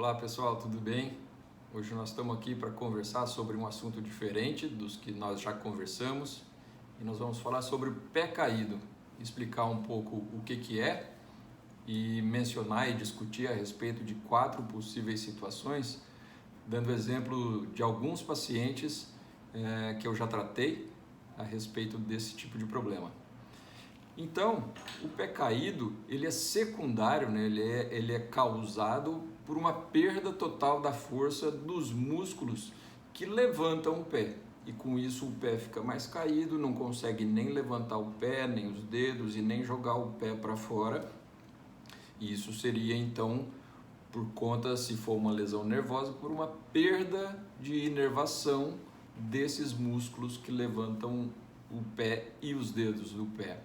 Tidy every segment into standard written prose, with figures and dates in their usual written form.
Olá pessoal, tudo bem? Hoje nós estamos aqui para conversar sobre um assunto diferente dos que nós já conversamos e nós vamos falar sobre o pé caído, explicar um pouco o que é e mencionar e discutir a respeito de 4 possíveis situações, dando exemplo de alguns pacientes que eu já tratei a respeito desse tipo de problema. Então, o pé caído, ele é secundário, né? ele é causado por uma perda total da força dos músculos que levantam o pé. E com isso o pé fica mais caído, não consegue nem levantar o pé, nem os dedos e nem jogar o pé para fora. E isso seria então, por conta, se for uma lesão nervosa, por uma perda de inervação desses músculos que levantam o pé e os dedos do pé.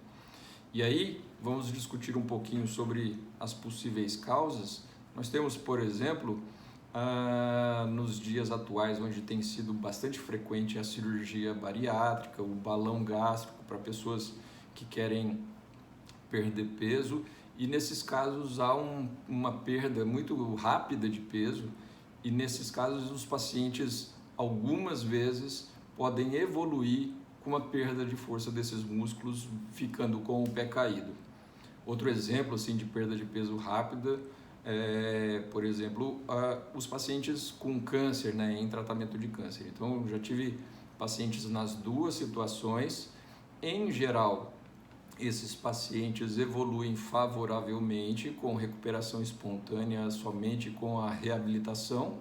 E aí, vamos discutir um pouquinho sobre as possíveis causas. Nós temos, por exemplo, nos dias atuais, onde tem sido bastante frequente a cirurgia bariátrica, o balão gástrico para pessoas que querem perder peso, e nesses casos há uma perda muito rápida de peso, e nesses casos os pacientes algumas vezes podem evoluir com uma perda de força desses músculos, ficando com o pé caído. Outro exemplo assim, de perda de peso rápida é, por exemplo, os pacientes com câncer, né, em tratamento de câncer. Então, eu já tive pacientes nas duas situações. Em geral, esses pacientes evoluem favoravelmente com recuperação espontânea, somente com a reabilitação,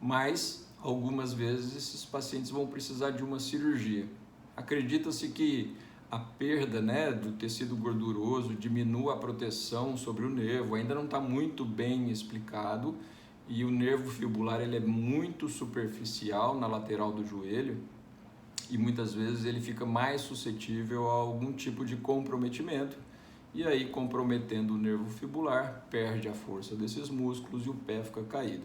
mas algumas vezes esses pacientes vão precisar de uma cirurgia. Acredita-se que a perda, né, do tecido gorduroso diminua a proteção sobre o nervo, ainda não está muito bem explicado, e o nervo fibular ele é muito superficial na lateral do joelho e muitas vezes ele fica mais suscetível a algum tipo de comprometimento, e aí comprometendo o nervo fibular, perde a força desses músculos e o pé fica caído.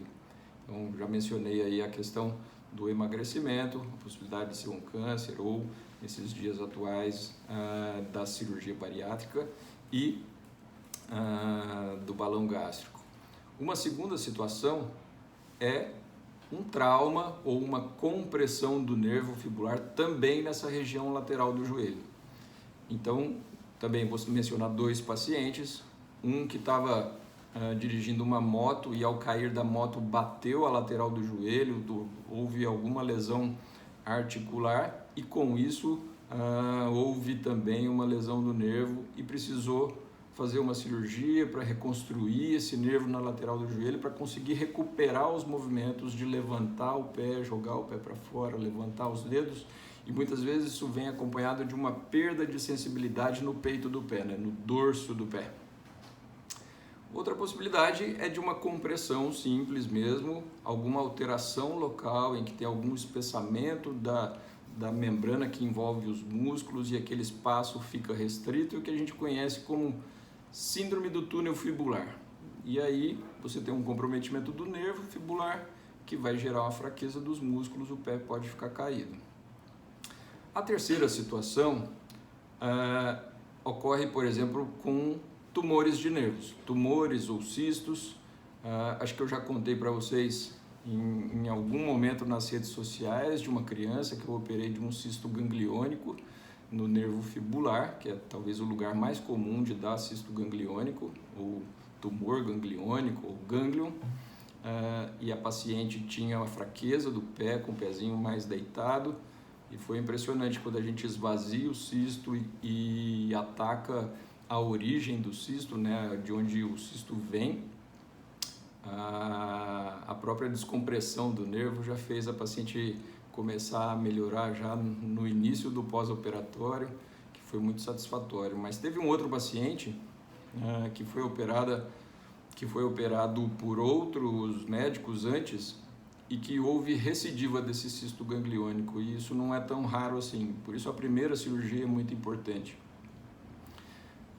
Então já mencionei aí a questão do emagrecimento, a possibilidade de ser um câncer ou, nesses dias atuais, da cirurgia bariátrica e do balão gástrico. Uma segunda situação é um trauma ou uma compressão do nervo fibular também nessa região lateral do joelho. Então, também vou mencionar 2 pacientes, um que estava dirigindo uma moto e ao cair da moto bateu a lateral do joelho, houve alguma lesão articular e com isso houve também uma lesão do nervo e precisou fazer uma cirurgia para reconstruir esse nervo na lateral do joelho para conseguir recuperar os movimentos de levantar o pé, jogar o pé para fora, levantar os dedos, e muitas vezes isso vem acompanhado de uma perda de sensibilidade no peito do pé, né, no dorso do pé. Outra possibilidade é de uma compressão simples mesmo, alguma alteração local em que tem algum espessamento da membrana que envolve os músculos e aquele espaço fica restrito, o que a gente conhece como síndrome do túnel fibular. E aí você tem um comprometimento do nervo fibular que vai gerar uma fraqueza dos músculos, o pé pode ficar caído. A terceira situação ocorre, por exemplo, com tumores de nervos, tumores ou cistos. Acho que eu já contei para vocês em algum momento nas redes sociais de uma criança que eu operei de um cisto gangliônico no nervo fibular, que é talvez o lugar mais comum de dar cisto gangliônico, ou tumor gangliônico, ou gânglion, e a paciente tinha uma fraqueza do pé, com o pezinho mais deitado, e foi impressionante quando a gente esvazia o cisto e ataca a origem do cisto, né, de onde o cisto vem. A própria descompressão do nervo já fez a paciente começar a melhorar já no início do pós-operatório, que foi muito satisfatório. Mas teve um outro paciente que foi operado por outros médicos antes e que houve recidiva desse cisto gangliônico, e isso não é tão raro assim, por isso a primeira cirurgia é muito importante.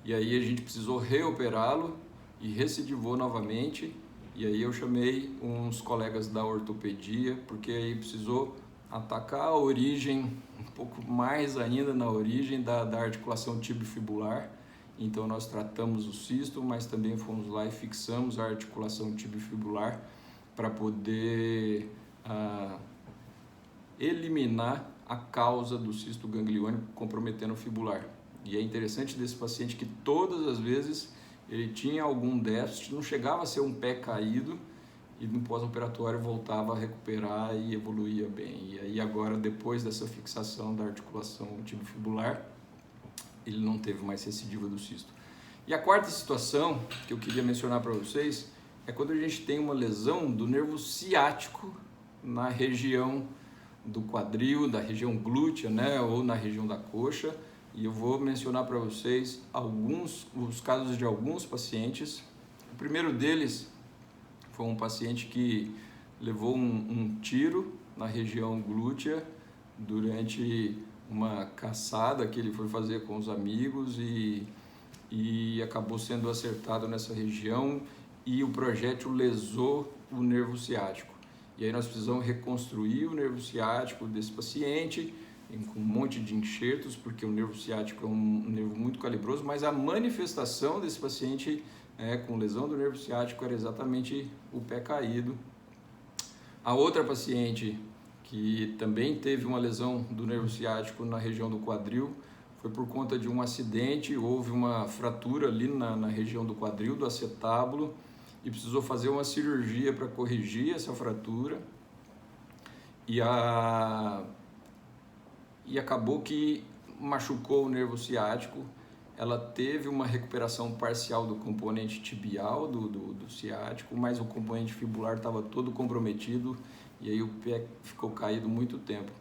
E aí a gente precisou reoperá-lo e recidivou novamente, e aí eu chamei uns colegas da ortopedia, porque aí precisou atacar a origem, um pouco mais ainda na origem da articulação tibiofibular. Então nós tratamos o cisto, mas também fomos lá e fixamos a articulação tibiofibular para poder eliminar a causa do cisto gangliônico comprometendo o fibular. E é interessante desse paciente que todas as vezes ele tinha algum déficit, não chegava a ser um pé caído e no pós-operatório voltava a recuperar e evoluía bem. E aí agora, depois dessa fixação da articulação tibiofibular, ele não teve mais recidiva do cisto. E a quarta situação que eu queria mencionar para vocês é quando a gente tem uma lesão do nervo ciático na região do quadril, da região glútea, né, ou na região da coxa. E eu vou mencionar para vocês os casos de alguns pacientes. O primeiro deles foi um paciente que levou um tiro na região glútea durante uma caçada que ele foi fazer com os amigos e acabou sendo acertado nessa região e o projétil lesou o nervo ciático. E aí nós precisamos reconstruir o nervo ciático desse paciente com um monte de enxertos, porque o nervo ciático é um nervo muito calibroso, mas a manifestação desse paciente com lesão do nervo ciático era exatamente o pé caído. A outra paciente que também teve uma lesão do nervo ciático na região do quadril foi por conta de um acidente, houve uma fratura ali na região do quadril, do acetábulo, e precisou fazer uma cirurgia para corrigir essa fratura e acabou que machucou o nervo ciático. Ela teve uma recuperação parcial do componente tibial do ciático, mas o componente fibular estava todo comprometido e aí o pé ficou caído muito tempo.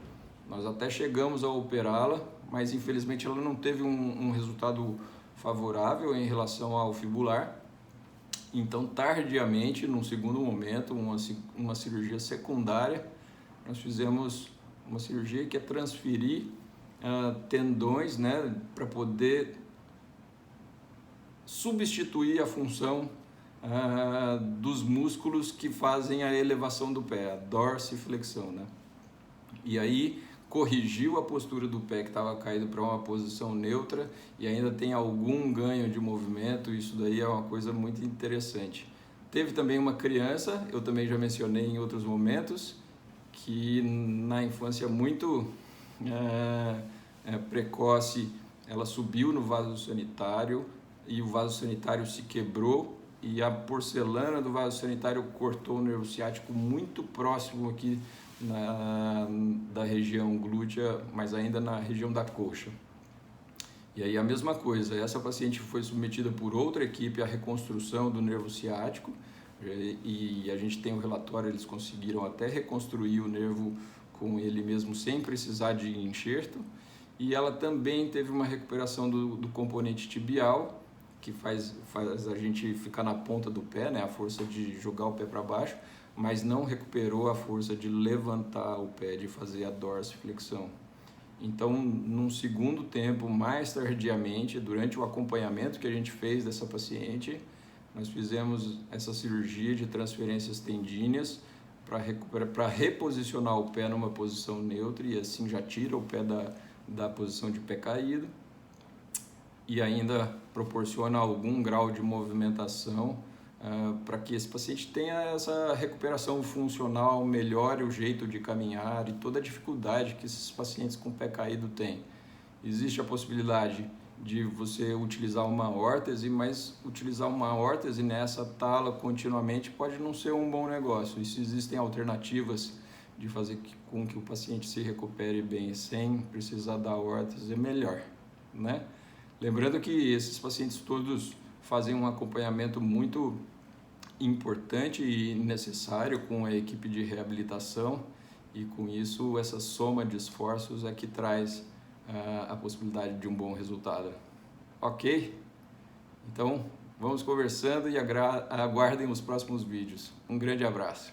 Nós até chegamos a operá-la, mas infelizmente ela não teve um resultado favorável em relação ao fibular. Então, tardiamente, num segundo momento, uma cirurgia secundária, nós fizemos uma cirurgia que é transferir tendões, né, para poder substituir a função dos músculos que fazem a elevação do pé, a dorsiflexão, né? E aí corrigiu a postura do pé que estava caído para uma posição neutra e ainda tem algum ganho de movimento. Isso daí é uma coisa muito interessante. Teve também uma criança, eu também já mencionei em outros momentos, que na infância muito precoce, ela subiu no vaso sanitário e o vaso sanitário se quebrou e a porcelana do vaso sanitário cortou o nervo ciático muito próximo aqui da região glútea, mas ainda na região da coxa. E aí a mesma coisa, essa paciente foi submetida por outra equipe à reconstrução do nervo ciático e a gente tem o relatório, eles conseguiram até reconstruir o nervo com ele mesmo sem precisar de enxerto, e ela também teve uma recuperação do componente tibial, que faz a gente ficar na ponta do pé, né, a força de jogar o pé para baixo, mas não recuperou a força de levantar o pé, de fazer a dorsiflexão. Então, num segundo tempo, mais tardiamente, durante o acompanhamento que a gente fez dessa paciente, nós fizemos essa cirurgia de transferências tendíneas para reposicionar o pé numa posição neutra e assim já tira o pé da posição de pé caído e ainda proporciona algum grau de movimentação para que esse paciente tenha essa recuperação funcional, melhore o jeito de caminhar e toda a dificuldade que esses pacientes com pé caído têm. Existe a possibilidade de você utilizar uma órtese, mas utilizar uma órtese nessa tala continuamente pode não ser um bom negócio. E se existem alternativas de fazer com que o paciente se recupere bem sem precisar da órtese, é melhor, né? Lembrando que esses pacientes todos fazem um acompanhamento muito importante e necessário com a equipe de reabilitação e com isso essa soma de esforços é que traz a possibilidade de um bom resultado. Ok? Então vamos conversando e aguardem os próximos vídeos. Um grande abraço.